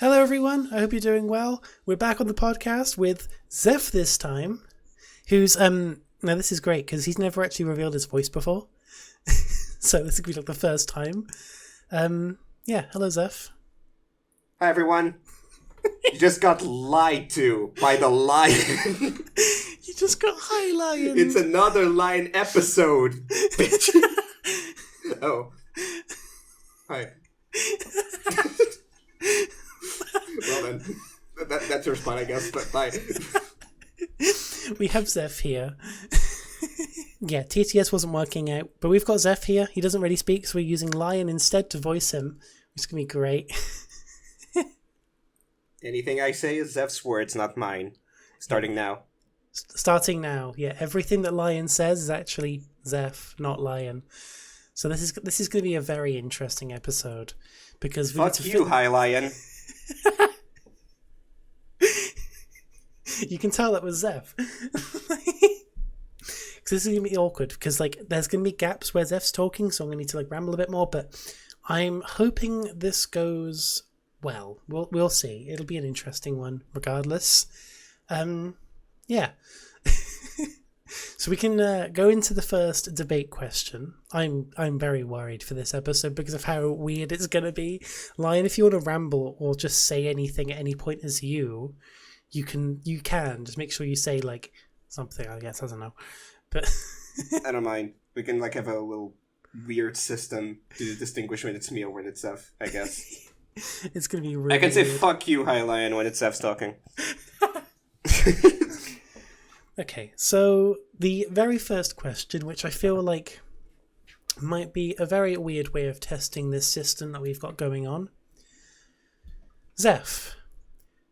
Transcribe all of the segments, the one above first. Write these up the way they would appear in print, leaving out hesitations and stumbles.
Hello everyone, I hope you're doing well. We're back on the podcast with Zeph this time, who's, now this is great because he's never actually revealed his voice before. So this is going to be like the first time. Hello Zeph. Hi everyone. You just got lied to by the lion. You just got hi lion. It's another lion episode, bitch. Oh. Hi. Well then, that's your spot, I guess, but bye. We have Zeph here. Yeah, TTS wasn't working out, but we've got Zeph here. He doesn't really speak, so we're using Lion instead to voice him, which is going to be great. Anything I say is Zeph's words, not mine. Starting now. Starting now, yeah. Everything that Lion says is actually Zeph, not Lion. So this is going to be a very interesting episode because we fuck you, Hi Lion. You can tell that was Zeph. This is going to be awkward because there's going to be gaps where Zeph's talking, so I'm going to need to ramble a bit more, but I'm hoping this goes well. We'll see. It'll be an interesting one regardless. Yeah. So we can go into the first debate question. I'm very worried for this episode because of how weird it's going to be. Lion, if you want to ramble or just say anything at any point as you can just make sure you say something, I guess. I don't know. But I don't mind. We can have a little weird system to distinguish when it's me or when it's Zeph, I guess. It's going to be really I can say weird. Fuck you, Hi Lion, when it's Zeph's talking. Okay, so the very first question, which I feel like might be a very weird way of testing this system that we've got going on. Zeph,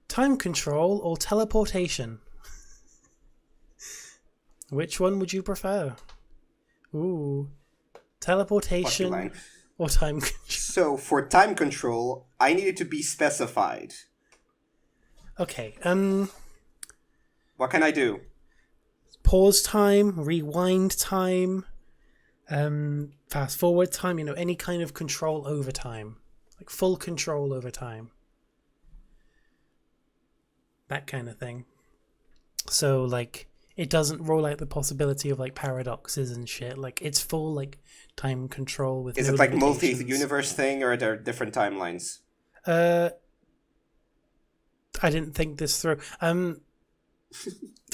time control or teleportation? Which one would you prefer? Ooh, teleportation or time control? So, for time control, I need it to be specified. Okay, what can I do? Pause time, rewind time, fast forward time, any kind of control over time. Full control over time. That kind of thing. So, it doesn't rule out the possibility of, paradoxes and shit. It's full, time control with Is no it, limitations. multi-universe thing, or are there different timelines? I didn't think this through.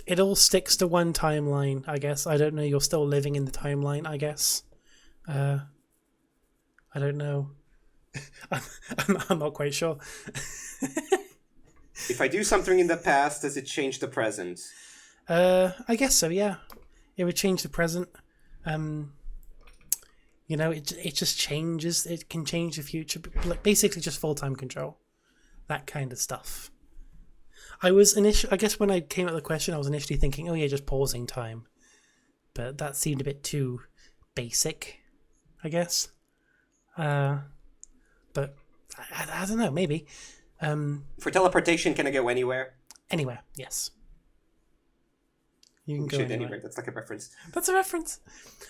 It all sticks to one timeline, I guess. I don't know. You're still living in the timeline, I guess. I don't know. I'm not quite sure. If I do something in the past, does it change the present? I guess so, yeah. It would change the present. It just changes. It can change the future. Basically just full-time control. That kind of stuff. I guess when I came at the question, I was initially thinking, oh yeah, just pausing time. But that seemed a bit too basic, I guess. But I don't know, maybe. For teleportation, can I go anywhere? Anywhere, yes. You can go anywhere. That's a reference. That's a reference.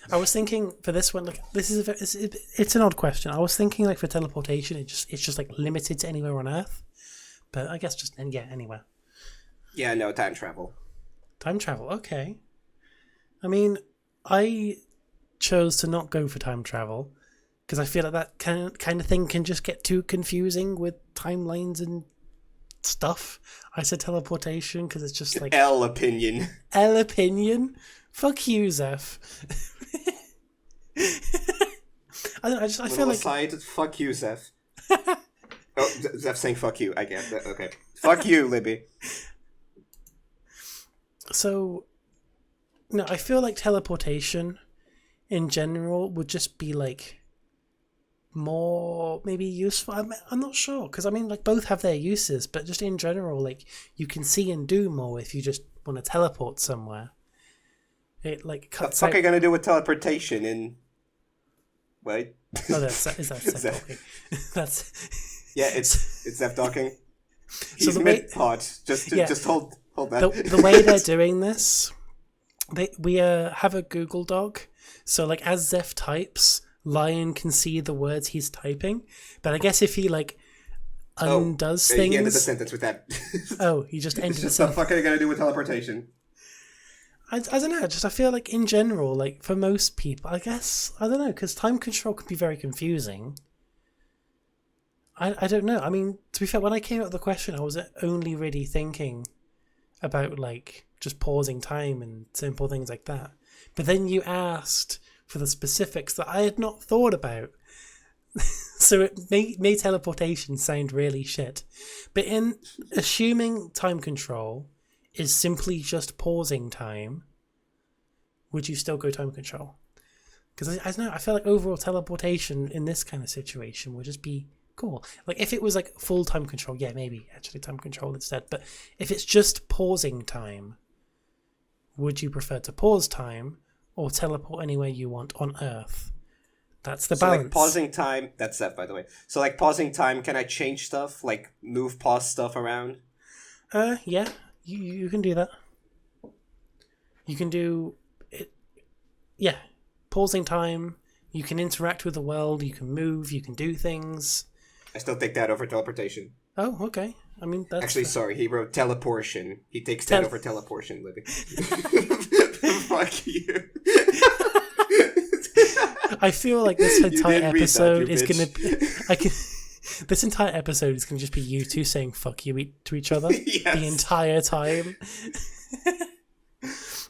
I was thinking for this one, it's an odd question. I was thinking for teleportation, it's just limited to anywhere on Earth. But I guess just anywhere. Yeah, no, time travel. Time travel, okay. I mean, I chose to not go for time travel because I feel like that kind of thing can just get too confusing with timelines and stuff. I said teleportation because it's just L opinion. L opinion? Fuck you, Zeph. I don't know, I feel aside, fuck you, Zeph. Oh, Zeph saying fuck you. I get that. Okay. Fuck you, Libby. So, no, I feel like teleportation in general would just be more maybe useful. I'm not sure because both have their uses, but just in general, you can see and do more if you just want to teleport somewhere. It cuts. What the fuck are you gonna do with teleportation in? Wait. Oh, is that Zeph talking? That's. Yeah, it's Zeph talking. He's So mid-pod. Just hold that. The way they're doing this, we have a Google Doc. So as Zeph types, Lion can see the words he's typing. But I guess if he undoes He things. ended the sentence with that. Oh, he just ended It's the just the sentence. fuck are you gonna do with teleportation? I don't know. I feel like in general, like for most people, I guess I don't know because time control can be very confusing. I don't know. I mean, to be fair, when I came up with the question, I was only really thinking about like just pausing time and simple things like that. But then you asked for the specifics that I had not thought about. So it made teleportation sound really shit. But in assuming time control is simply just pausing time, would you still go time control? Because I don't know, I feel like overall teleportation in this kind of situation would just be cool. Like if it was like full time control, yeah, maybe actually time control instead. But if it's just pausing time, would you prefer to pause time or teleport anywhere you want on Earth? That's the balance. Like pausing time, that's Zeph, by the way. So like pausing time, can I change stuff? Like move pause stuff around? Yeah, you can do that. You can do it. Yeah, pausing time. You can interact with the world. You can move. You can do things. I still take that over teleportation. Oh, okay. I mean, that's Actually, sorry, he wrote teleportation. He takes that over teleportation, Libby. Fuck you. I feel like this entire didn't read that, episode you is bitch. gonna. This entire episode is gonna just be you two saying "fuck you" to each other Yes. the entire time.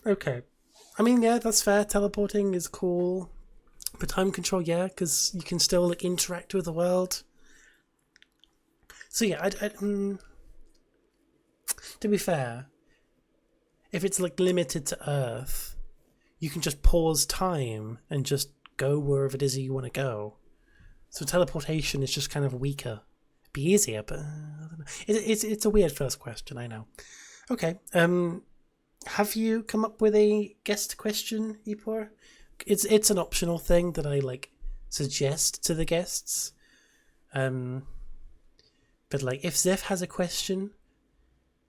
Okay, I mean, yeah, that's fair. Teleporting is cool, but time control, yeah, because you can still like interact with the world. So yeah, to be fair, if it's like limited to Earth, you can just pause time and just go wherever it is you want to go. So teleportation is just kind of weaker. Be easier, but I don't know. It's a weird first question, I know. Okay. Have you come up with a guest question, Epor? It's an optional thing that I like suggest to the guests. But like if Zeph has a question,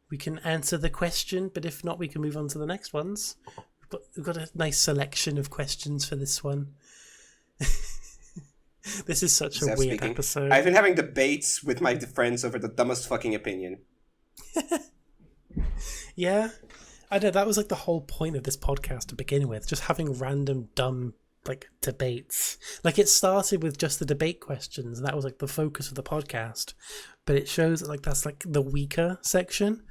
we can answer the question, but if not, we can move on to the next ones. We've got a nice selection of questions for this one. This is such a Zeph weird speaking. episode. I've been having debates with my friends over the dumbest fucking opinion. Yeah, I know that was like the whole point of this podcast to begin with, just having random dumb like debates. Like it started with just the debate questions, and that was like the focus of the podcast. But it shows that like that's like the weaker section.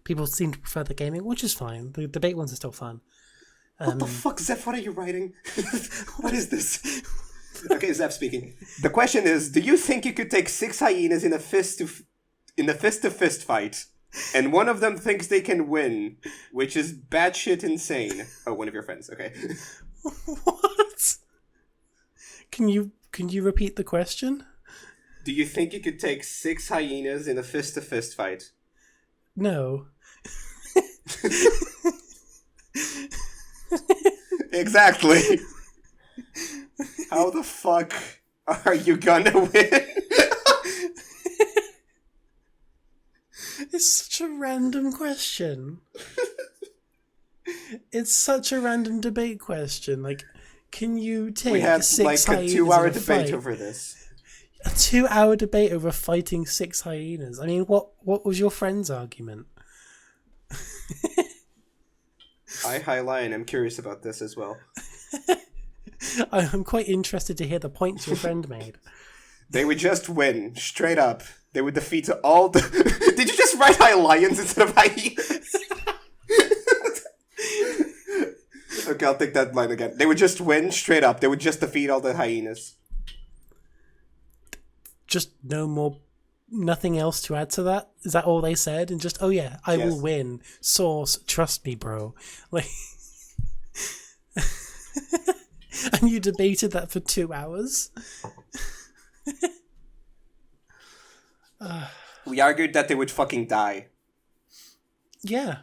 People seem to prefer the gaming, which is fine. The debate ones are still fun. What the fuck, Zeph? What are you writing? What is this? Okay, Zeph speaking. The question is: do you think you could take 6 hyenas in a fist-to-fist fight, and one of them thinks they can win, which is batshit insane? Oh, one of your friends. Okay. What? Can you repeat the question? Do you think you could take 6 hyenas in a fist-to-fist fight? No. Exactly. How the fuck are you gonna win? It's such a random question. It's such a random debate question. Like, can you take We had 6 like a hyenas 2-hour in a debate fight? over this. A 2-hour debate over fighting 6 hyenas. I mean, what was your friend's argument? I highlight. I'm curious about this as well. I'm quite interested to hear the points your friend made. They would just win, straight up. They would defeat all the... Did you just write high lions instead of hyenas? Okay, I'll take that line again. They would just win, straight up. They would just defeat all the hyenas. Just nothing else to add to that? Is that all they said? And just, oh yeah, I Yes. will win. Source, trust me, bro. Like... And you debated that for 2 hours? We argued that they would fucking die. Yeah.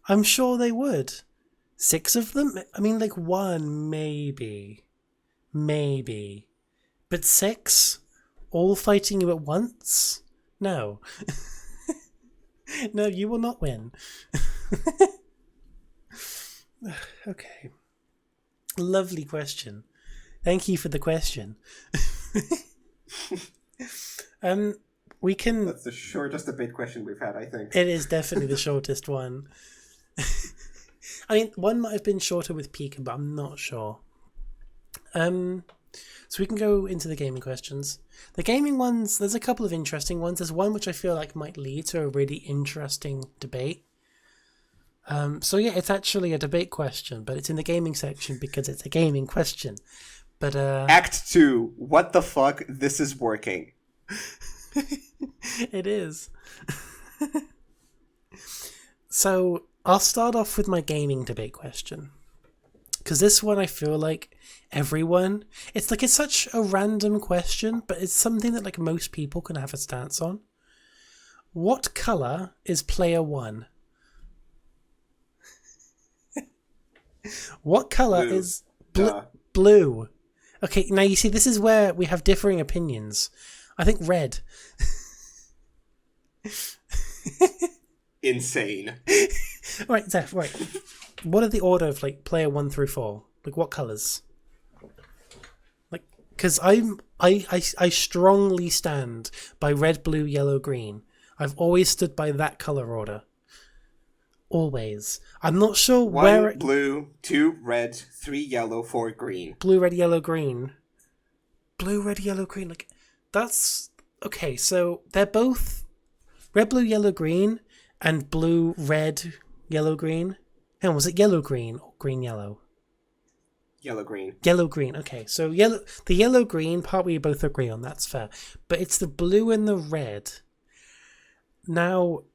I'm sure they would. 6 of them? I mean, like 1, maybe. Maybe. But 6? All fighting you at once? No. No, you will not win. Okay. Lovely question. Thank you for the question. We can... That's the shortest debate question we've had, I think. It is definitely the shortest one. I mean, one might have been shorter with Pika, but I'm not sure. So we can go into the gaming questions. The gaming ones, there's a couple of interesting ones. There's one which I feel like might lead to a really interesting debate. So yeah, it's actually a debate question, but it's in the gaming section because it's a gaming question. But Act 2. What the fuck? This is working. It is. So I'll start off with my gaming debate question. Because this one I feel like everyone... It's such a random question, but it's something that like most people can have a stance on. What colour is player 1? What colour is blue? Okay, now you see, this is where we have differing opinions. I think red. Insane. Right, Zeph, right. What are the order of like player 1 through 4? Like what colours? Like, because I strongly stand by red, blue, yellow, green. I've always stood by that colour order. Always. I'm not sure 1 blue, 2 red, 3 yellow, 4 green. Blue, red, yellow, green. Blue, red, yellow, green. Like, that's... Okay, so they're both red, blue, yellow, green, and blue, red, yellow, green. Hang on, was it yellow, green, or green, yellow? Yellow, green. Yellow, green. Okay, so the yellow, green part we both agree on, that's fair. But it's the blue and the red. Now...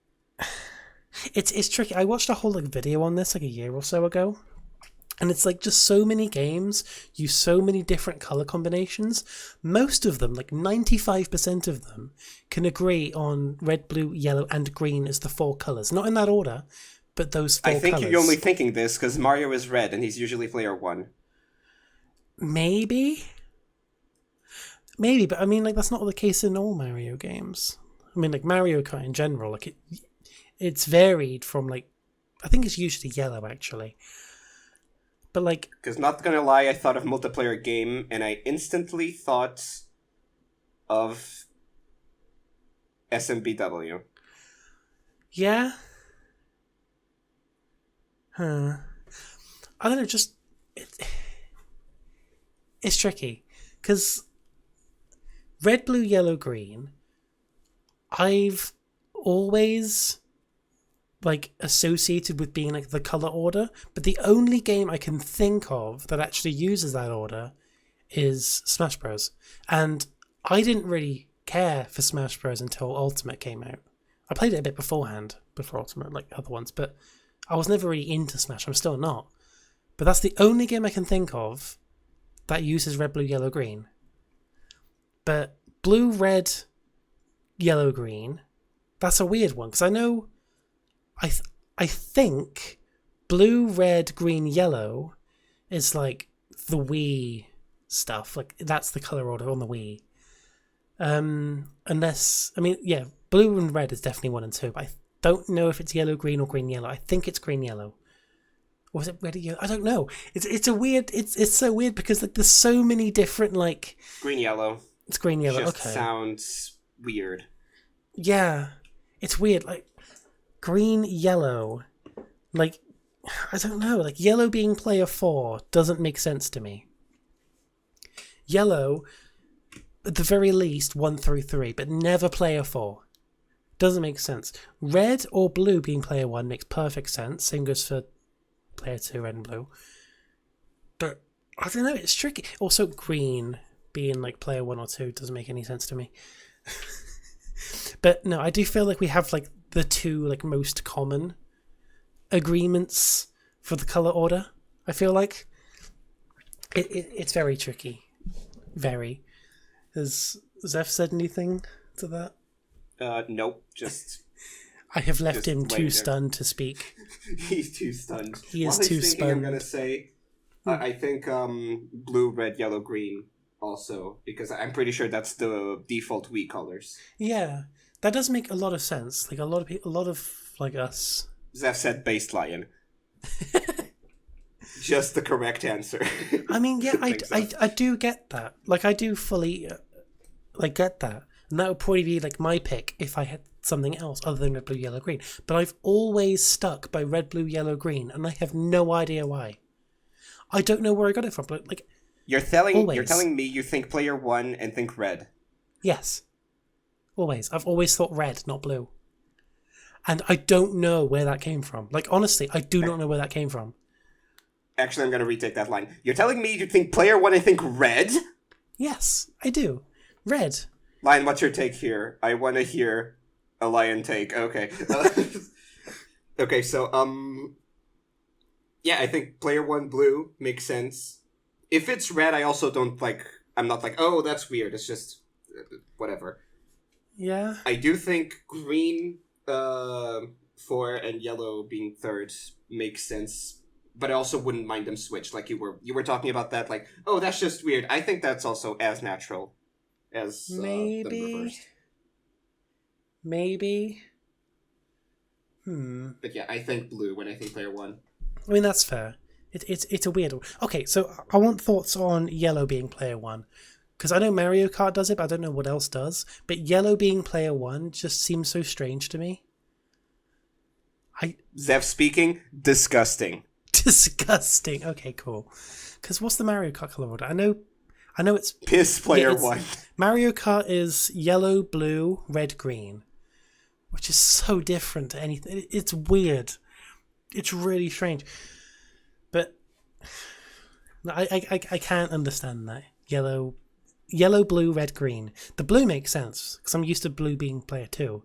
It's tricky. I watched a whole video on this like a year or so ago, and it's like just so many games use so many different color combinations. Most of them, like 95% of them, can agree on red, blue, yellow, and green as the 4 colors. Not in that order, but those 4 colors. I think you're only thinking this because Mario is red and he's usually player 1. Maybe, but I mean, like that's not the case in all Mario games. I mean, like Mario Kart in general, like it's varied from like, I think it's usually yellow actually. But like... Because not gonna lie, I thought of multiplayer game and I instantly thought of SMBW. Yeah? Huh. I don't know, just... It's tricky. Because red, blue, yellow, green, I've always... like associated with being like the color order, but the only game I can think of that actually uses that order is Smash Bros. And I didn't really care for Smash Bros until Ultimate came out. I played it a bit beforehand, before Ultimate, like other ones, but I was never really into Smash. I'm still not. But that's the only game I can think of that uses red, blue, yellow, green. But blue, red, yellow, green, that's a weird one, because I know I think blue, red, green, yellow is like the Wii stuff. Like that's the color order on the Wii. Unless, I mean, yeah, blue and red is definitely 1 and 2. But I don't know if it's yellow, green, or green, yellow. I think it's green, yellow. Or is it red, yellow? I don't know. It's a weird. It's so weird because like there's so many different like. Green, yellow. It's green, yellow. Just okay. Sounds weird. Yeah, it's weird. Like. Green, yellow, like, I don't know, like, yellow being player 4 doesn't make sense to me. Yellow, at the very least, 1 through 3, but never player 4. Doesn't make sense. Red or blue being player 1 makes perfect sense. Same goes for player 2, red and blue. But, I don't know, it's tricky. Also, green being, like, player 1 or 2 doesn't make any sense to me. But, no, I do feel like we have, like, the 2 like most common agreements for the color order. I feel like it's very tricky. Very. Has Zeph said anything to that? Nope. Just. I have left him too stunned to speak. He's too stunned. He is too stunned. I'm gonna say, I think blue, red, yellow, green also because I'm pretty sure that's the default Wii colors. Yeah. That does make a lot of sense. Like a lot of people, a lot of like us. Zeph said based lion. Just the correct answer. I mean, yeah, I do get that. Like I do fully, like get that. And that would probably be like my pick if I had something else other than red, blue, yellow, green. But I've always stuck by red, blue, yellow, green, and I have no idea why. I don't know where I got it from, but like you're telling me you think player 1 and think red. Yes. Always. I've always thought red, not blue. And I don't know where that came from. Like, honestly, I do not know where that came from. Actually, I'm going to retake that line. You're telling me you think player 1 and think red? Yes, I do. Red. Lion, what's your take here? I want to hear a Lion take. Okay. Okay, so, yeah, I think player 1 blue makes sense. If it's red, I also don't like... I'm not like, oh, that's weird. It's just... whatever. Yeah. I do think green 4 and yellow being third makes sense, but I also wouldn't mind them switch. Like you were talking about that. Like, oh, that's just weird. I think that's also as natural as them reversed. Maybe. But yeah, I think blue when I think player 1. I mean, that's fair. It's a weird one. Okay, so I want thoughts on yellow being player 1. Because I know Mario Kart does it, but I don't know what else does. But yellow being player 1 just seems so strange to me. Zeph speaking, disgusting. Disgusting. Okay, cool. Because what's the Mario Kart color order? I know it's... Piss player 1. Mario Kart is yellow, blue, red, green. Which is so different to anything. It's weird. It's really strange. But I can't understand that. Yellow, blue, red, green. The blue makes sense, because I'm used to blue being player 2.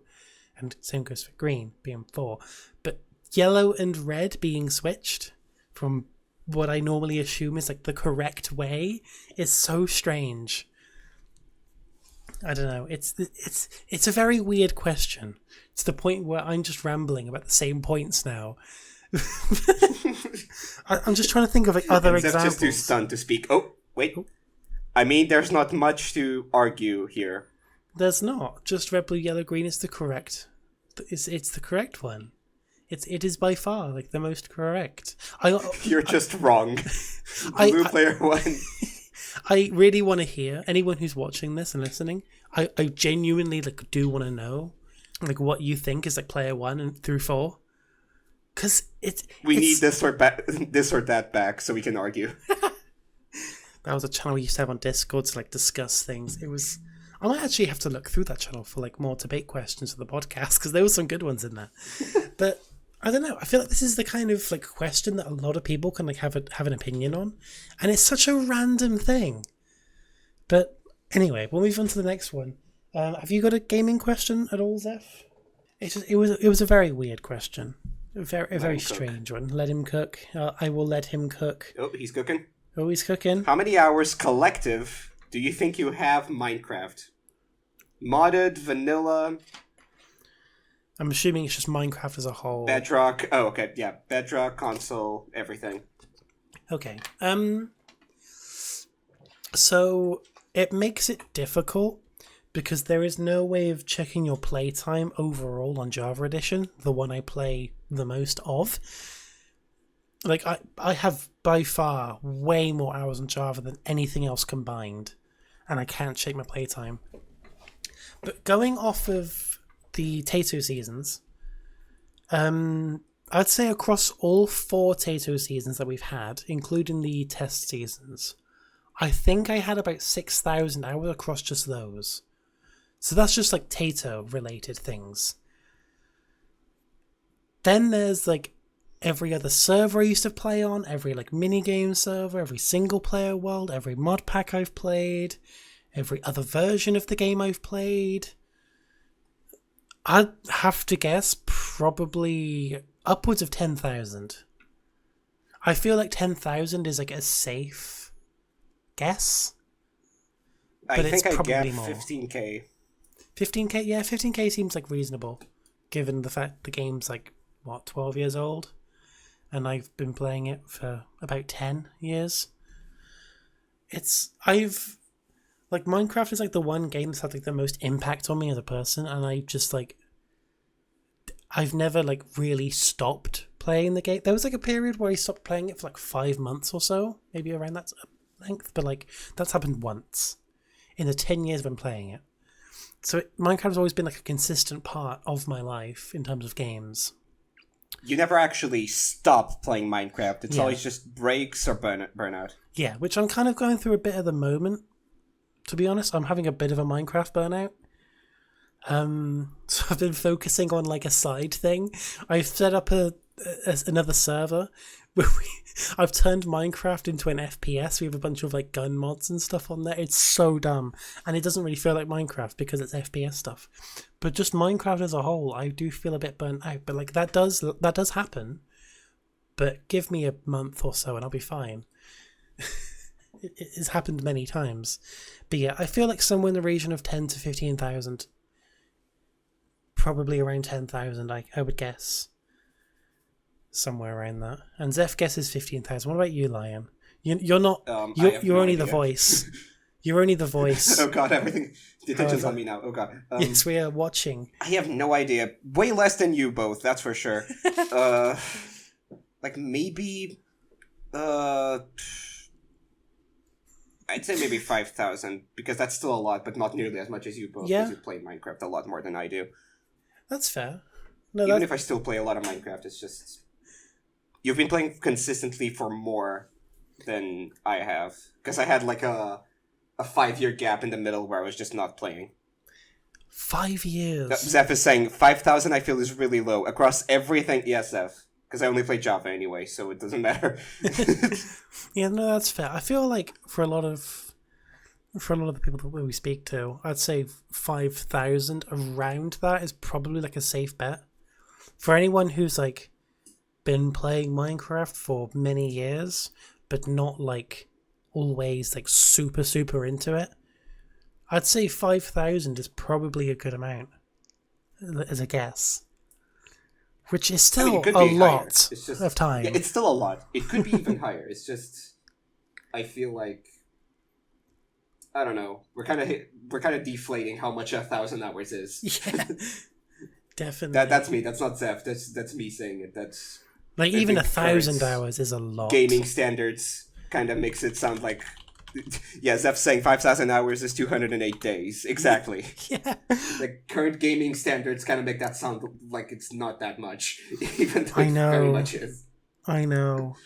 And same goes for green being 4. But yellow and red being switched from what I normally assume is like the correct way is so strange. I don't know. It's a very weird question. It's the point where I'm just rambling about the same points now. I'm just trying to think of like other examples. Just too stunned to speak. Oh, wait. I mean, there's not much to argue here. There's not. Just red, blue, yellow, green is the correct. It's the correct one. It is by far like the most correct. You're just wrong. Blue player 1. I really want to hear anyone who's watching this and listening. I genuinely like do want to know like what you think is like player 1 and through 4. Because we need this or that back so we can argue. That was a channel we used to have on Discord to like discuss things. I might actually have to look through that channel for like more debate questions for the podcast, because there were some good ones in there. But I don't know. I feel like this is the kind of like question that a lot of people can like have an opinion on, and it's such a random thing. But anyway, we'll move on to the next one. Have you got a gaming question at all, Zeph? It was a very weird question, a very strange one. Let him cook. I will let him cook. Oh, he's cooking. Oh, he's cooking. How many hours collective do you think you have Minecraft? Modded, vanilla? I'm assuming it's just Minecraft as a whole. Bedrock. Oh, okay. Yeah. Bedrock, console, everything. Okay. So it makes it difficult because there is no way of checking your playtime overall on Java Edition, the one I play the most of. Like, I have by far way more hours on Java than anything else combined, and I can't check my playtime. But going off of the Tato seasons, I'd say across all 4 Tato seasons that we've had, including the test seasons, I think I had about 6,000 hours across just those. So that's just like Tato-related things. Then there's like every other server I used to play on, every like minigame server, every single player world, every mod pack I've played, every other version of the game I've played. I'd have to guess probably upwards of 10,000. I feel like 10,000 is like a safe guess. I think I get 15k. 15k? Yeah, 15k seems like reasonable, given the fact the game's like, 12 years old? And I've been playing it for about 10 years. Minecraft is like the one game that's had like the most impact on me as a person, and I've never like really stopped playing the game. There was like a period where I stopped playing it for like 5 months or so, maybe around that length, but like that's happened once in the 10 years I've been playing it. So Minecraft has always been like a consistent part of my life in terms of games. You never actually stop playing Minecraft. It's always just breaks or burnout. Yeah, which I'm kind of going through a bit at the moment. To be honest, I'm having a bit of a Minecraft burnout. So I've been focusing on like a side thing. I've set up another server where I've turned Minecraft into an FPS. We have a bunch of like gun mods and stuff on there. It's so dumb, and it doesn't really feel like Minecraft because it's FPS stuff. But just Minecraft as a whole, I do feel a bit burnt out. But like that does happen. But give me a month or so, and I'll be fine. It's happened many times. But yeah, I feel like somewhere in the region of 10 to 15,000. Probably around 10,000, I would guess. Somewhere around that. And Zeph guesses 15,000. What about you, Lion? You're not... you're only the voice. You're only the voice. Oh god, everything... The attention's on me now. Oh god. Yes, we are watching. I have no idea. Way less than you both, that's for sure. Like maybe... I'd say maybe 5,000, because that's still a lot, but not nearly as much as you both, because you play Minecraft a lot more than I do. That's fair. Even if I still play a lot of Minecraft, it's just... You've been playing consistently for more than I have. Because I had like a 5-year gap in the middle where I was just not playing. 5 years? Zeph is saying 5,000 I feel is really low. Across everything... Yes, Zeph. Because I only play Java anyway, so it doesn't matter. Yeah, no, that's fair. I feel like for a lot of the people that we speak to, I'd say 5,000 around that is probably like a safe bet. For anyone who's like been playing Minecraft for many years, but not like always like super into it, I'd say 5,000 is probably a good amount as a guess. Which is still a lot of time. Yeah, it's still a lot. It could be even higher. It's just, I feel like, I don't know. We're kind of deflating how much 1,000 hours is. Yeah, definitely. That's me. That's not Zeph. That's me saying it. That's like even 1,000 hours is a lot. Gaming standards kind of makes it sound like. Yeah, Zeph's saying 5,000 hours is 208 days. Exactly. Yeah. Like, current gaming standards kind of make that sound like it's not that much. Even though I know. It very much is. I know.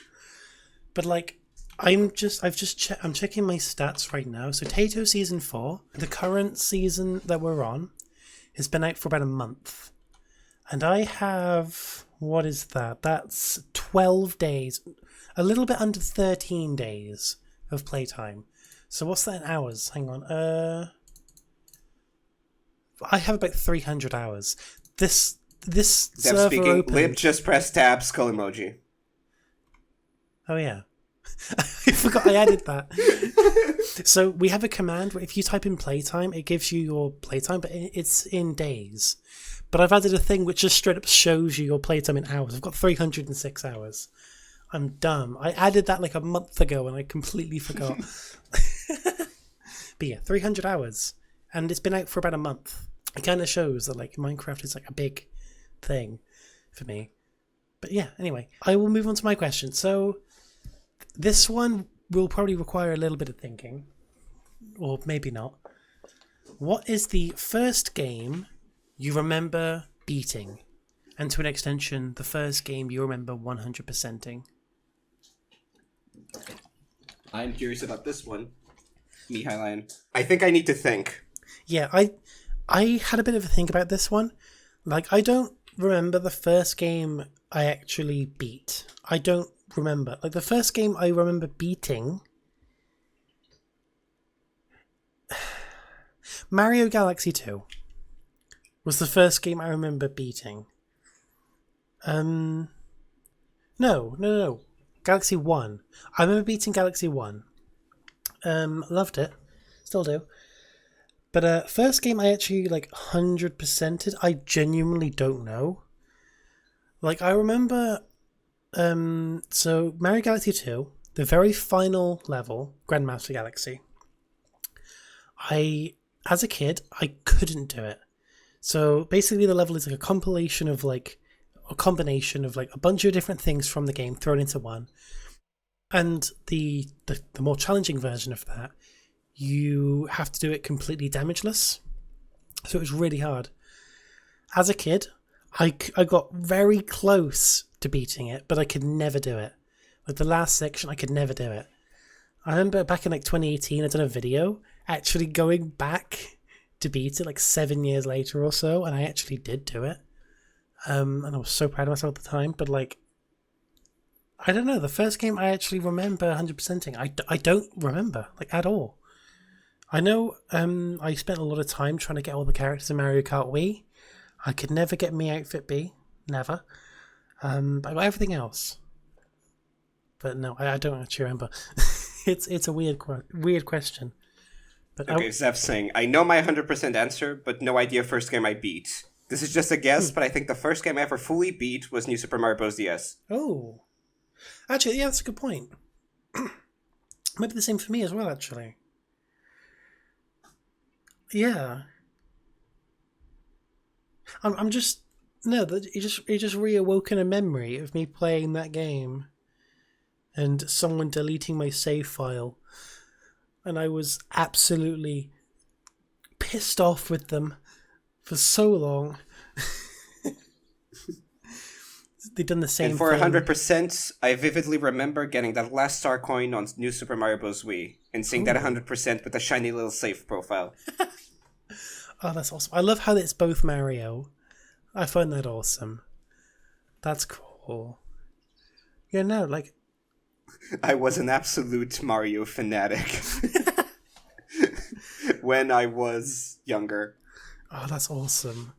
But, like, I'm checking my stats right now. So, Tato Season 4, the current season that we're on, has been out for about a month. And I have... What is that? That's 12 days. A little bit under 13 days of playtime. So what's that in hours? Hang on. I have about 300 hours. This server speaking. opened... Lib, just press tab, skull emoji. Oh yeah. I forgot I added that. So we have a command where if you type in playtime, it gives you your playtime, but it's in days. But I've added a thing which just straight up shows you your playtime in hours. I've got 306 hours. I'm dumb. I added that like a month ago and I completely forgot. But yeah, 300 hours. And it's been out for about a month. It kind of shows that like Minecraft is like a big thing for me. But yeah, anyway, I will move on to my question. So this one will probably require a little bit of thinking. Or maybe not. What is the first game you remember beating? And to an extension, the first game you remember 100%ing? I'm curious about this one. Mihai Lion. I think I need to think. Yeah, I had a bit of a think about this one. Like, I don't remember the first game I actually beat. I don't remember. Like, the first game I remember beating... Mario Galaxy 2 was the first game I remember beating. No. Galaxy 1. I remember beating Galaxy 1. Loved it. Still do. But first game I actually like 100%ed, I genuinely don't know. Like I remember so Mario Galaxy 2, the very final level, Grandmaster Galaxy. As a kid, I couldn't do it. So basically the level is like a combination of like a bunch of different things from the game thrown into one. And the more challenging version of that, you have to do it completely damageless. So it was really hard. As a kid, I got very close to beating it, but I could never do it. Like the last section, I could never do it. I remember back in like 2018, I did a video actually going back to beat it like 7 years later or so, and I actually did do it. And I was so proud of myself at the time, but like, I don't know, the first game I actually remember 100%ing. I don't remember, like, at all. I know I spent a lot of time trying to get all the characters in Mario Kart Wii. I could never get me Outfit B, never. But I got everything else. But no, I don't actually remember. It's a weird question. But okay, Zeph's saying, I know my 100% answer, but no idea first game I beat. This is just a guess, but I think the first game I ever fully beat was New Super Mario Bros. DS. Oh. Actually, yeah, that's a good point. Maybe the same for me as well, actually. Yeah. I'm just... No, it just reawoken a memory of me playing that game and someone deleting my save file. And I was absolutely pissed off with them for so long. They've done the same thing. And for thing. 100%, I vividly remember getting that last star coin on New Super Mario Bros. Wii and seeing that 100% with a shiny little save profile. Oh, that's awesome. I love how it's both Mario. I find that awesome. That's cool. Yeah, no, like... I was an absolute Mario fanatic when I was younger. Oh, that's awesome.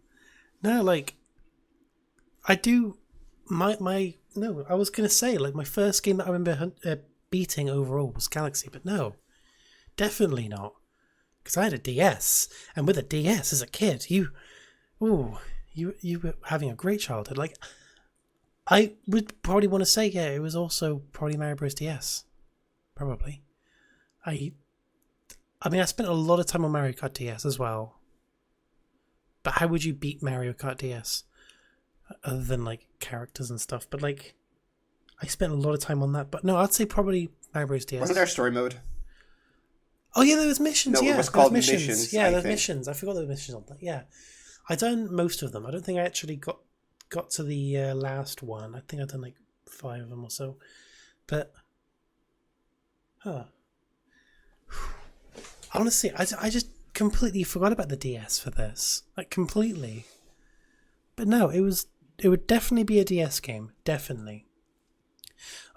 No, like... I do... No, I was going to say, like, my first game that I remember beating overall was Galaxy, but no. Definitely not. Because I had a DS, and with a DS as a kid, you were having a great childhood. Like, I would probably want to say, yeah, it was also probably Mario Bros. DS. Probably. I mean, I spent a lot of time on Mario Kart DS as well. But how would you beat Mario Kart DS? Other than, like, characters and stuff. But, like, I spent a lot of time on that. But no, I'd say probably Mario Bros. DS. Wasn't there a story mode? Oh, yeah, there was missions. No, yeah, it was called missions. missions. Yeah, I there's think. missions. I forgot there were missions on that. Yeah. I done most of them. I don't think I actually got to the last one. I think I've done like 5 of them or so. But, honestly, I just completely forgot about the DS for this. Like, completely. But no, it would definitely be a DS game. Definitely.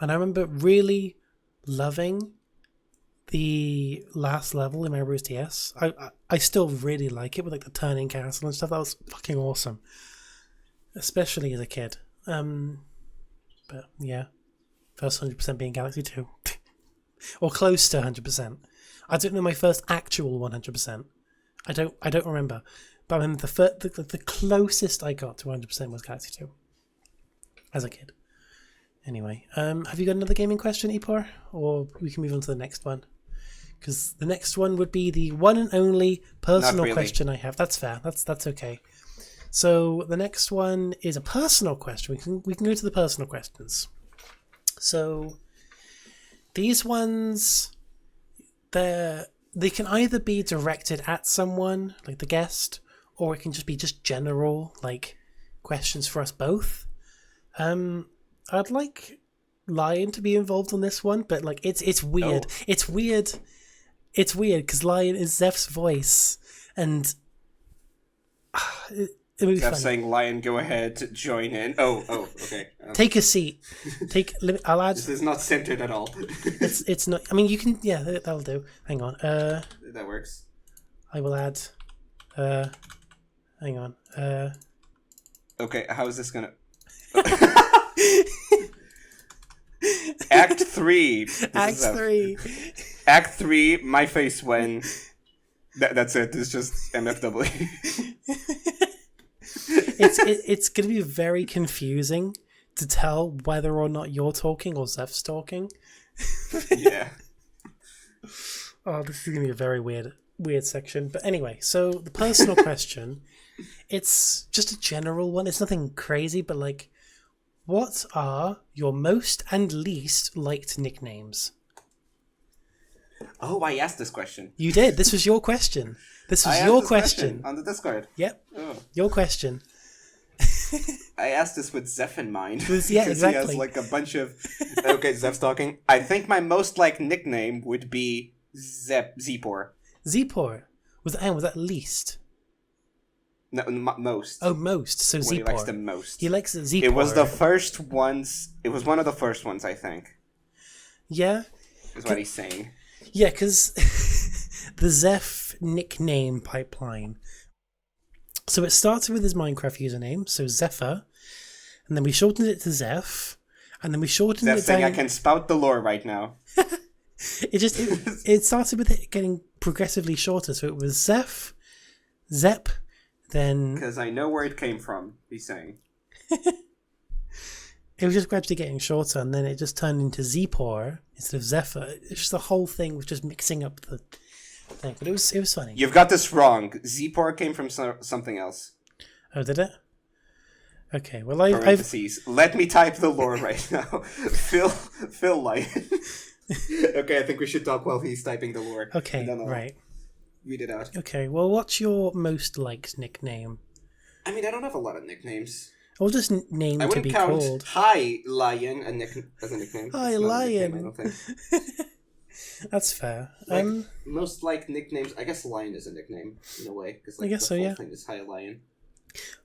And I remember really loving the last level in Mario Bros. DS. I still really like it with like the turning castle and stuff. That was fucking awesome. Especially as a kid. But yeah. First 100% being Galaxy 2. Or close to 100%. I don't know my first actual 100%. I don't remember. But I remember the closest I got to 100% was Galaxy 2. As a kid. Anyway, have you got another gaming question, Epor? Or we can move on to the next one? Because the next one would be the one and only personal question I have. That's fair. That's okay. So the next one is a personal question. We can go to the personal questions. So these ones, they can either be directed at someone, like the guest, or it can just be just general, like, questions for us both. I'd like Lion to be involved on this one, but like it's weird. Oh. It's weird because Lion is Zeph's voice, and it would be Zeph saying, "Lion, go ahead, join in." Oh, okay. Take a seat. I'll add. This is not centered at all. It's not. I mean, you can. Yeah, that'll do. Hang on. That works. I will add. Hang on. Okay, how is this gonna? Act 3. Act 3, my face when... That's it. It's just MFW. It's going to be very confusing to tell whether or not you're talking or Zeph's talking. Yeah. Oh, this is going to be a very weird section. But anyway, so the personal question, it's just a general one. It's nothing crazy, but like, what are your most and least liked nicknames? Oh, I asked this question. You did. This was your question. This was your question on the Discord. Yep. Oh. Your question. I asked this with Zeph in mind. Yeah, exactly. He has like a bunch of... Okay, Zeph's talking. I think my most liked nickname would be Zepor. Zepor. Was that least? No, most. Oh, most. So What Zepor. he likes the most. He likes Zepor. It was the first ones. It was one of the first ones, I think. Yeah. Is what he's saying. Yeah, because the Zeph nickname pipeline. So it started with his Minecraft username, so Zephyr, and then we shortened it to Zeph, and then we shortened Zeph it saying down. I can spout the lore right now. It started with it getting progressively shorter, so it was Zeph, Zep, then... Because I know where it came from, he's saying. It was just gradually getting shorter, and then it just turned into Zepor instead of Zephyr. It's just the whole thing was just mixing up the thing, but it was funny. You've got this wrong. Zepor came from something else. Oh, did it? Okay, well I've Parentheses. Let me type the lore right now. Phil Lion. Okay, I think we should talk while he's typing the lore. Okay, right. Read it out. Okay, well, what's your most liked nickname? I mean, I don't have a lot of nicknames. Or just name I to wouldn't be count called. Hi Lion as a nickname. Hi It's not a Lion. nickname, I don't think. That's fair. Most liked nicknames. I guess Lion is a nickname in a way because I guess the so. whole Yeah. thing is Hi Lion.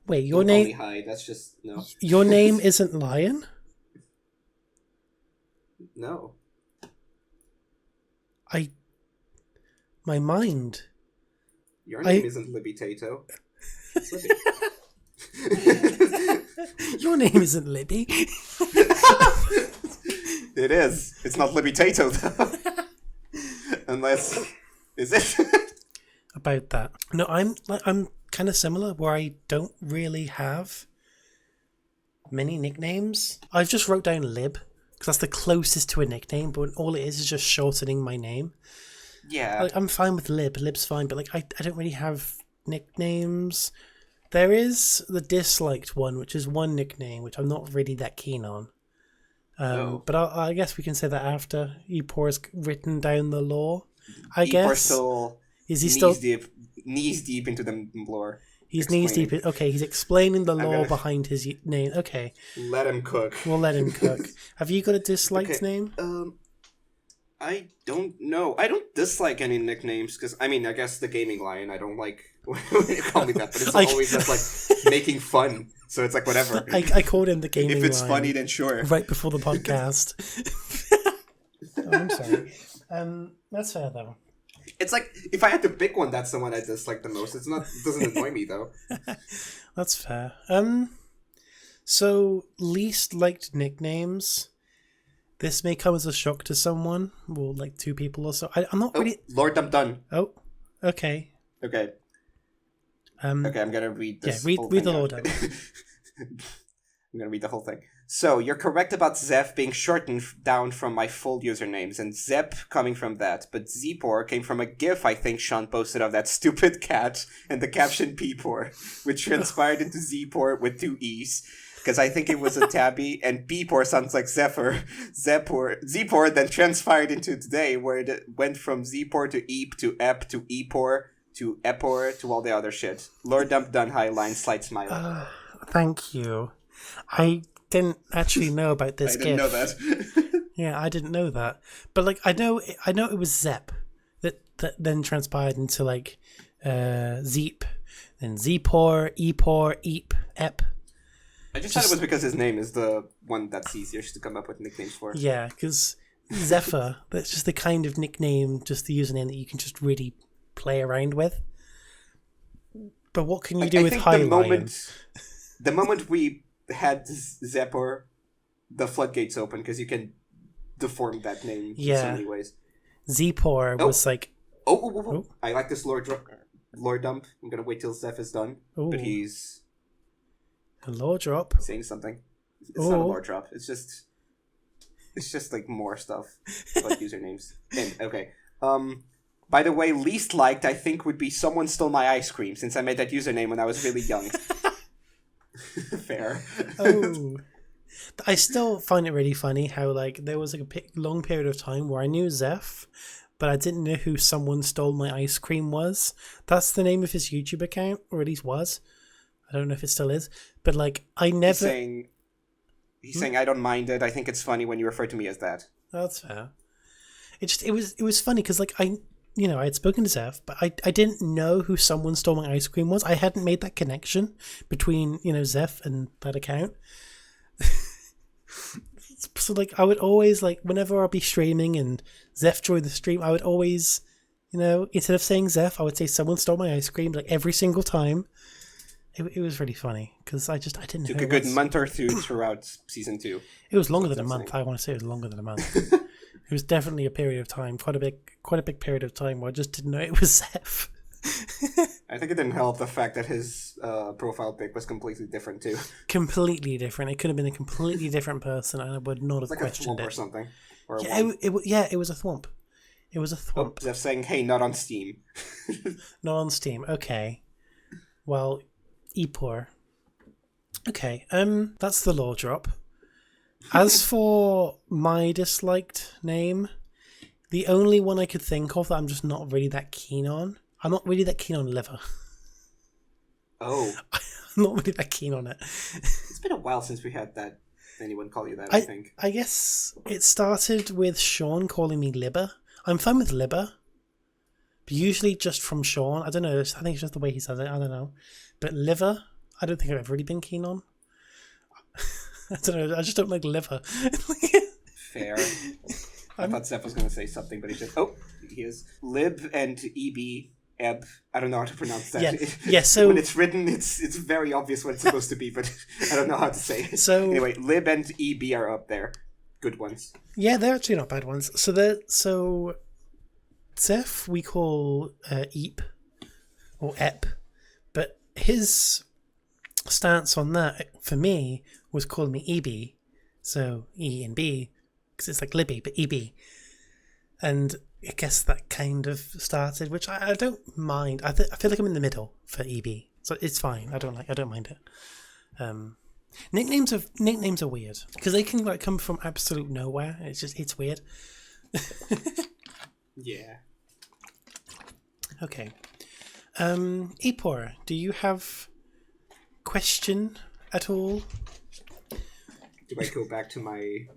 Wait, your Don't call name? me Hi. That's just no. Your name isn't Lion? No. My mind. Your name isn't Libbytato. It's Libby. Your name isn't Libby. It is. It's not Libbytato though. Unless, is it? About that. No, I'm kind of similar where I don't really have many nicknames. I've just wrote down Lib because that's the closest to a nickname, but all it is just shortening my name. Yeah. Like, I'm fine with Lib. Lib's fine, but like I don't really have nicknames. There is the disliked one, which is one nickname, which I'm not really that keen on. But I guess we can say that after Epor's written down the lore. I guess. Still is he still knees deep into the lore? He's knees deep. Okay, he's explaining the lore behind his name. Okay, let him cook. We'll let him cook. Have you got a disliked name? I don't know. I don't dislike any nicknames because I mean, I guess the Gaming Lion. I don't like when you call me that, but it's always just like making fun. So it's like whatever. I called him the Gaming Lion. If it's funny, then sure. Right before the podcast. Oh, I'm sorry. That's fair though. It's like if I had to pick one, that's the one I dislike the most. It doesn't annoy me though. That's fair. So least liked nicknames. This may come as a shock to someone, or like two people or so. I'm not really. Lord Dump Done. Oh, okay. Okay. Okay, I'm gonna read this. Yeah, read the Lord Dump. I'm gonna read the whole thing. So, you're correct about Zeph being shortened down from my full usernames, and Zep coming from that, but Zepor came from a GIF I think Sean posted of that stupid cat, and the caption Peepor, which transpired into Zepor with two E's, because I think it was a tabby, and Peepor sounds like Zephyr. Zepor then transpired into today, where it went from Zepor to Eep to Ep to Epor to Epor to all the other shit. Lord Dump Done Highline, slight smile. Thank you. I didn't actually know about this GIF. I didn't know that. Yeah, I didn't know that. But like I know it was Zep that then transpired into like Zeep, then Zepor, Epor, Eep, Ep. I just thought it was because his name is the one that's easiest to come up with nicknames for. Yeah, because Zephyr, that's just the kind of nickname, just the username that you can just really play around with. But what can you do with High Lion? The moment we had Zepor, the floodgates open because you can deform that name in so many ways. Zepor was like... Oh. I like this lore dump. I'm going to wait till Zeph is done. Ooh. But he's... A lore drop? Saying something. It's not a lore drop. It's just like more stuff. Like usernames. And, okay. By the way, least liked I think would be someone stole my ice cream since I made that username when I was really young. Fair. Oh. I still find it really funny how like there was like a long period of time where I knew Zeph, but I didn't know who Someone Stole My Ice Cream was. That's the name of his YouTube account, or at least was. I don't know if it still is, but like I never. He's saying I don't mind it. I think it's funny when you refer to me as that. That's fair. It was funny because like I had spoken to Zeph, but I didn't know who Someone Stole My Ice Cream was. I hadn't made that connection between Zeph and that account. So like I would always like whenever I'd be streaming and Zeph joined the stream, I would always instead of saying Zeph, I would say Someone Stole My Ice Cream like every single time. It was really funny because I didn't know. Took a good month or two throughout season 2. It was longer than a month. I want to say it was longer than a month. It was definitely a period of time, quite a big period of time where I just didn't know it was Zeph. I think it didn't help the fact that his profile pic was completely different too. Completely different. It could have been a completely different person, and I would not have questioned it. Or something. It was a thwomp. It was a thwomp. Oh, Zeph saying, "Hey, not on Steam." Not on Steam. Okay. Well, epore. Okay. That's the law drop. As for my disliked name, the only one I could think of that I'm just not really that keen on. I'm not really that keen on liver. Oh. I'm not really that keen on it. It's been a while since we had that. Anyone call you that, I think. I guess it started with Sean calling me Libber. I'm fine with Libber. But usually just from Sean. I don't know. I think it's just the way he says it. I don't know. But liver, I don't think I've ever really been keen on. I don't know. I just don't like liver. Fair. I thought Zeph was going to say something, but he just... Oh, he is. Lib and EB... Eb. I don't know how to pronounce that. Yeah, so... When it's written, it's very obvious what it's supposed to be, but I don't know how to say it. So... Anyway, Lib and EB are up there. Good ones. Yeah, they're actually not bad ones. So Zeph we call Eep or Ep, but his stance on that, for me, was calling me EB. So E and B, because it's like Libby, but EB. And I guess that kind of started, which I don't mind. I feel like I'm in the middle for EB, so it's fine. I don't mind it. Nicknames are weird because they can like come from absolute nowhere. It's weird. Yeah. Okay. Epor, do you have question at all? Do I go back to my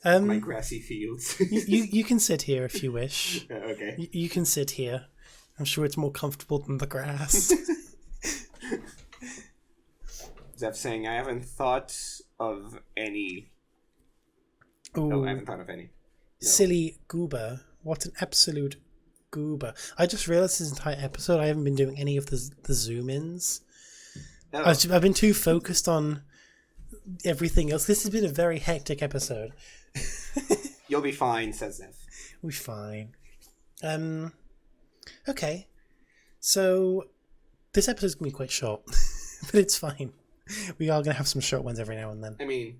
my grassy fields? you can sit here if you wish. Okay. You can sit here. I'm sure it's more comfortable than the grass. Zeph saying, I haven't thought of any. Ooh. No, I haven't thought of any. No. Silly goober. What an absolute goober. I just realised this entire episode I haven't been doing any of the zoom-ins. Oh. I've been too focused on everything else. This has been a very hectic episode. You'll be fine, says Zeph. We're fine. Okay. So, this episode's going to be quite short, but it's fine. We are going to have some short ones every now and then. I mean,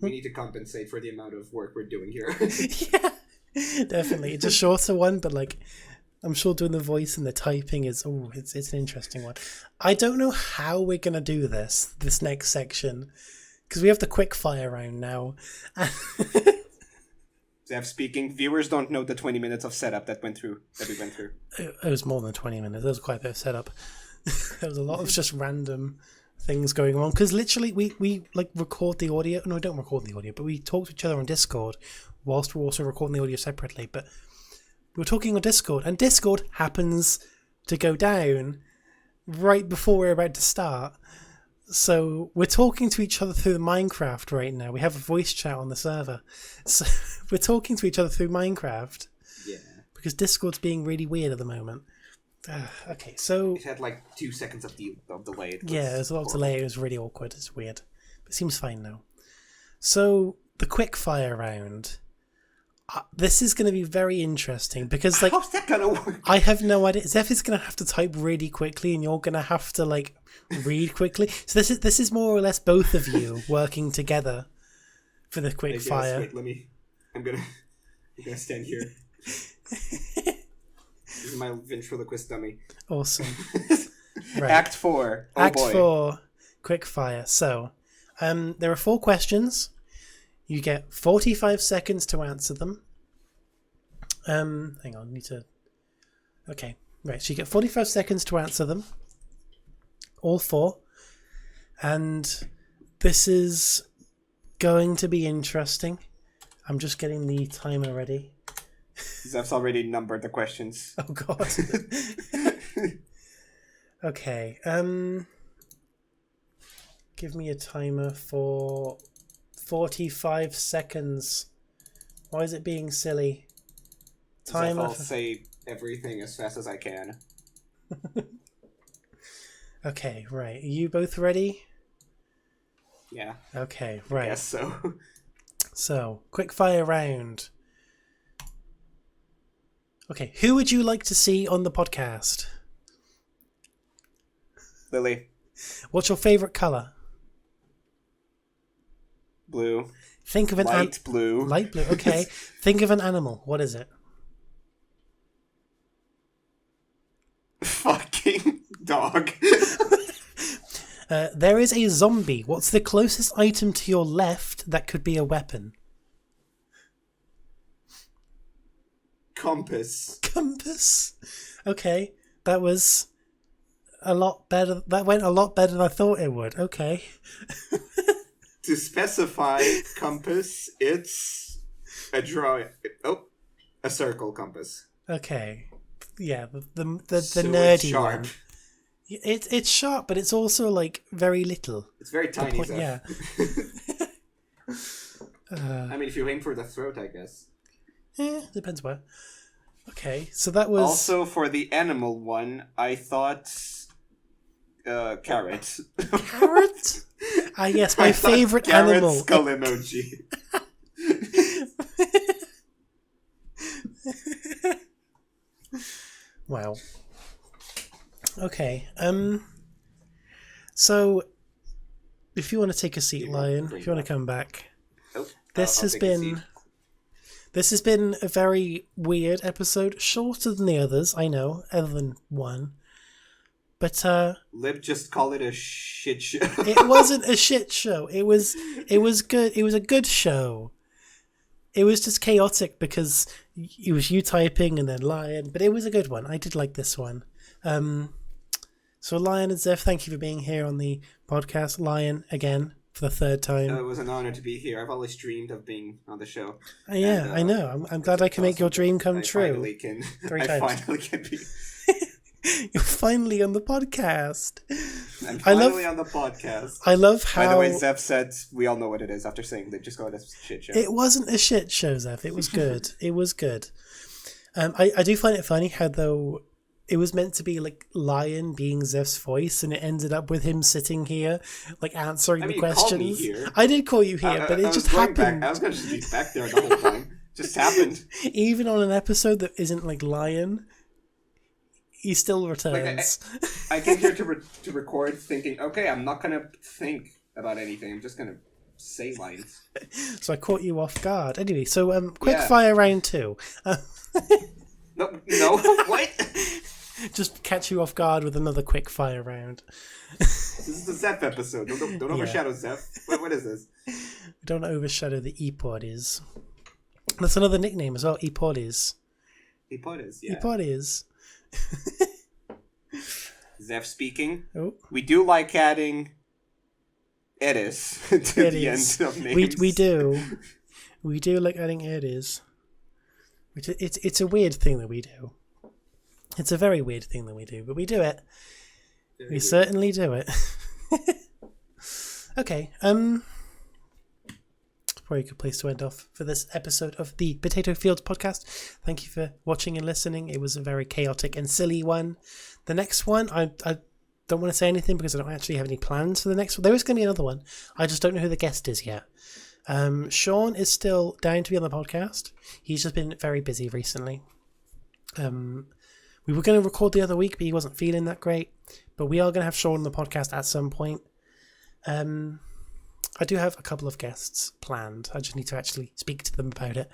we need to compensate for the amount of work we're doing here. Yeah, definitely. It's a shorter one, but like, I'm sure doing the voice and the typing is, it's an interesting one. I don't know how we're going to do this next section, because we have the quick fire round now. Zeph speaking, viewers don't know the 20 minutes of setup that we went through. It was more than 20 minutes. There was quite a bit of setup. There was a lot of just random things going on, because literally we like record the audio. No, we don't record the audio, but we talk to each other on Discord whilst we're also recording the audio separately. But we're talking on Discord, and Discord happens to go down right before we're about to start. So we're talking to each other through Minecraft right now. We have a voice chat on the server. So we're talking to each other through Minecraft. Yeah. Because Discord's being really weird at the moment. Okay, so... It had like 2 seconds of delay. Yeah, there's a lot of delay. It was really awkward. It's weird. But it seems fine now. So, the quick fire round. This is going to be very interesting because, like... How's that going to work? I have no idea. Zeph is going to have to type really quickly and you're going to have to, like, read quickly. So this is more or less both of you working together for the quick fire. Wait, I'm going to stand here. This is my ventriloquist dummy. Awesome. Right. Act 4. Act 4. Quick fire. So, there are 4 questions. You get 45 seconds to answer them. Hang on, need to... Okay, right, so you get 45 seconds to answer them. All 4. And this is going to be interesting. I'm just getting the timer ready. Zeph's already numbered the questions. Oh, God. Okay, give me a timer for 45 seconds. Why is it being silly? Zeph, I'll say everything as fast as I can. Okay, right. Are you both ready? Yeah. Okay, right. Yes, so. So, quick fire round. Okay, who would you like to see on the podcast? Lily. What's your favourite colour? Blue. Think of an light blue. Light blue, okay. Think of an animal. What is it? Fucking dog. There is a zombie. What's the closest item to your left that could be a weapon? Compass. Compass. Okay, that was a lot better. That went a lot better than I thought it would. Okay. To specify compass, it's a drawing. Oh, a circle compass. Okay. Yeah, the So nerdy it's sharp. one. It's sharp, but it's also like very little. It's very tiny. Yeah. I mean, if you aim for the throat, I guess. Depends where. Okay, so that was Also, for the animal one, I thought carrot. carrot. Ah, yes, my favorite animal. Skull emoji. Wow. Okay. So, if you want to take a seat, Lion, if you want to come back, Oh, this I'll has take a been. seat. This has been a very weird episode, shorter than the others, I know, other than one. But Lib just called it a shit show. it wasn't a shit show. It was good. It was a good show. It was just chaotic because it was you typing and then Lion, but it was a good one. I did like this one. So Lion and Zeph, thank you for being here on the podcast. Lion, again, for the 3rd time. It was an honor to be here. I've always dreamed of being on the show. Yeah, I know. I'm glad I can make your dream come true. Finally can. 3 I times. finally can be. You're finally on the podcast. I'm finally on the podcast. I love how... By the way, Zeph said we all know what it is after saying they just call it a shit show. It wasn't a shit show, Zeph. It was good. It was good. I do find it funny how, though, it was meant to be like Lion being Zeph's voice, and it ended up with him sitting here, like answering the you called me questions. here. I did call you here, but it just happened. I was going to just be back there the whole time. Just happened. Even on an episode that isn't like Lion, he still returns. I came here to record thinking, okay, I'm not going to think about anything. I'm just going to say lines. So I caught you off guard. Anyway, so quick fire round 2. No, what? Just catch you off guard with another quick fire round. This is the Zeph episode. Don't overshadow Zeph. What is this? Don't overshadow the epores. That's another nickname as well, epores. Epores, yeah. Epores. Zeph speaking. Oh. We do like adding edis to the end of names. We do. We do like adding edis. It's a weird thing that we do. It's a very weird thing that we do, but we do it. We certainly do it. Okay. Probably a good place to end off for this episode of the Potato Fields podcast. Thank you for watching and listening. It was a very chaotic and silly one. The next one, I don't want to say anything because I don't actually have any plans for the next one. There is going to be another one. I just don't know who the guest is yet. Sean is still down to be on the podcast. He's just been very busy recently. We were going to record the other week, but he wasn't feeling that great. But we are going to have Sean on the podcast at some point. I do have a couple of guests planned. I just need to actually speak to them about it.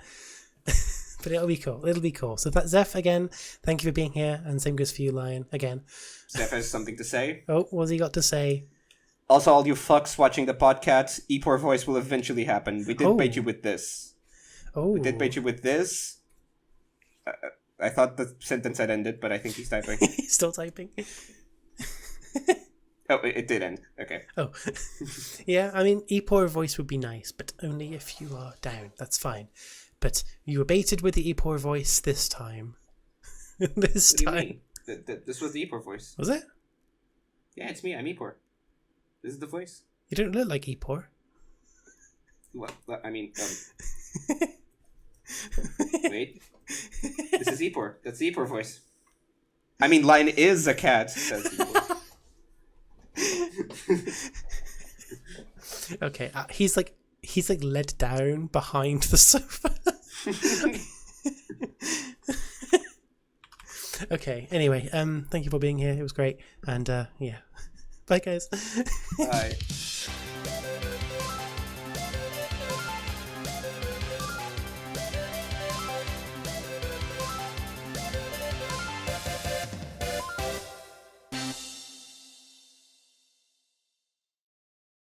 But it'll be cool. It'll be cool. So Zeph, again, thank you for being here. And same goes for you, Lion, again. Zeph has something to say. Oh, what's he got to say? Also, all you fucks watching the podcast, Epor voice will eventually happen. We did bait you with this. Oh. We did bait you with this. I thought the sentence had ended, but I think he's typing. He's still typing. Oh, it did end. Okay. Oh. Yeah, I mean, epore voice would be nice, but only if you are down. That's fine. But you were baited with the epore voice this time. This What do you time. mean? This was the epore voice. Was it? Yeah, it's me. I'm epore. This is the voice. You don't look like epore. Well, I mean, wait. This is epore. That's the epore voice. I mean, Line is a cat, says epore. Okay, he's like led down behind the sofa. Okay, anyway, thank you for being here. It was great. And yeah. Bye guys. Bye.